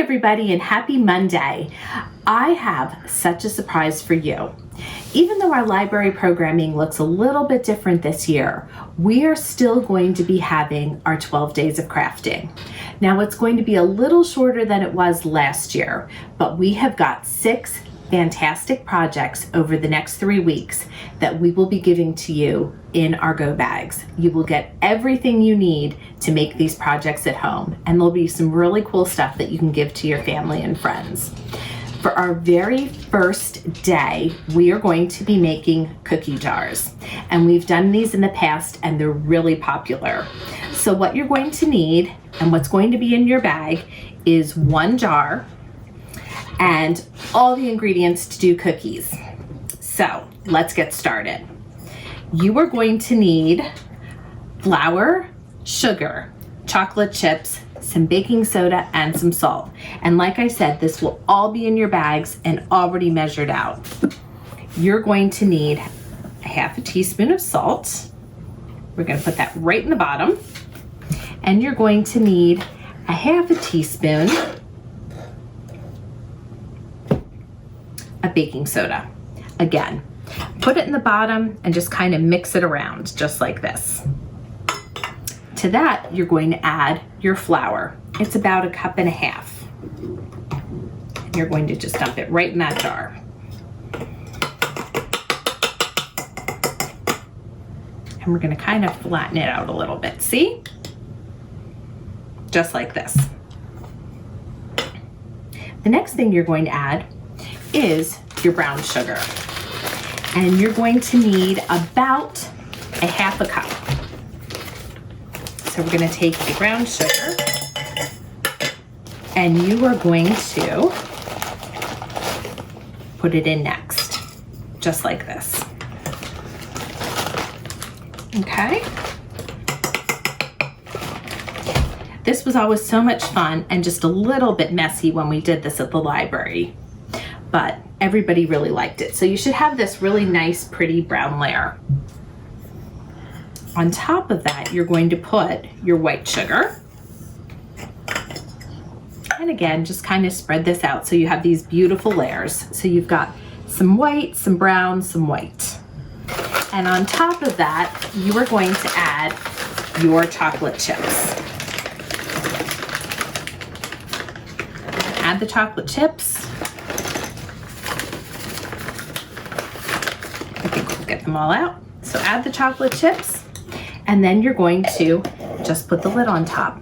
everybody, and happy Monday. I have such a surprise for you. Even though our library programming looks a little bit different this year, we are still going to be having our 12 days of crafting. Now it's going to be a little shorter than it was last year, but we have got 6 fantastic projects over the next 3 weeks that we will be giving to you in our go bags. You will get everything you need to make these projects at home, and there'll be some really cool stuff that you can give to your family and friends. For our very first day, we are going to be making cookie jars, and we've done these in the past and they're really popular. So what you're going to need and what's going to be in your bag is 1 jar and all the ingredients to do cookies. So let's get started. You are going to need flour, sugar, chocolate chips, some baking soda, and some salt. And like I said, this will all be in your bags and already measured out. You're going to need a ½ teaspoon of salt. We're going to put that right in the bottom. And you're going to need a ½ teaspoon of baking soda. Again, put it in the bottom and just kind of mix it around just like this. To that, you're going to add your flour. It's about 1.5 cups. And you're going to just dump it right in that jar. And we're going to kind of flatten it out a little bit. See? Just like this. The next thing you're going to add is your brown sugar. And you're going to need about 1/2 cup. So we're going to take the brown sugar and you are going to put it in next, just like this. Okay. This was always so much fun and just a little bit messy when we did this at the library, but everybody really liked it. So you should have this really nice, pretty brown layer. On top of that, you're going to put your white sugar. And again, just kind of spread this out so you have these beautiful layers. So you've got some white, some brown, some white. And on top of that, you are going to add your chocolate chips. Add the chocolate chips. I think we'll get them all out. So add the chocolate chips. And then you're going to just put the lid on top,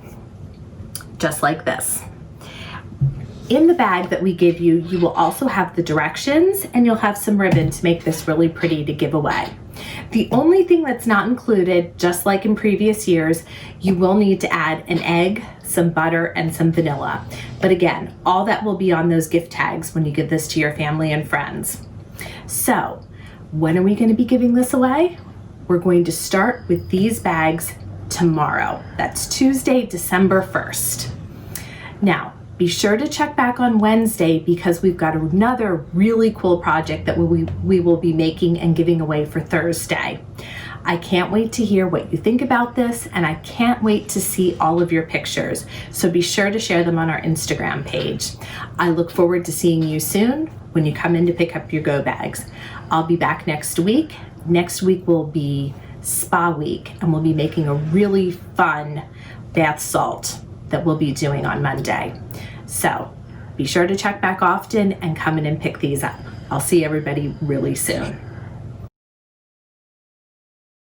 just like this. In the bag that we give you, you will also have the directions and you'll have some ribbon to make this really pretty to give away. The only thing that's not included, just like in previous years, you will need to add an egg, some butter, and some vanilla. But again, all that will be on those gift tags when you give this to your family and friends. So, when are we going to be giving this away? We're going to start with these bags tomorrow. That's Tuesday, December 1st. Now, be sure to check back on Wednesday because we've got another really cool project that we will be making and giving away for Thursday. I can't wait to hear what you think about this, and I can't wait to see all of your pictures. So be sure to share them on our Instagram page. I look forward to seeing you soon when you come in to pick up your go bags. I'll be back next week. Next week will be spa week, and we'll be making a really fun bath salt that we'll be doing on Monday. So be sure to check back often and come in and pick these up. I'll see everybody really soon.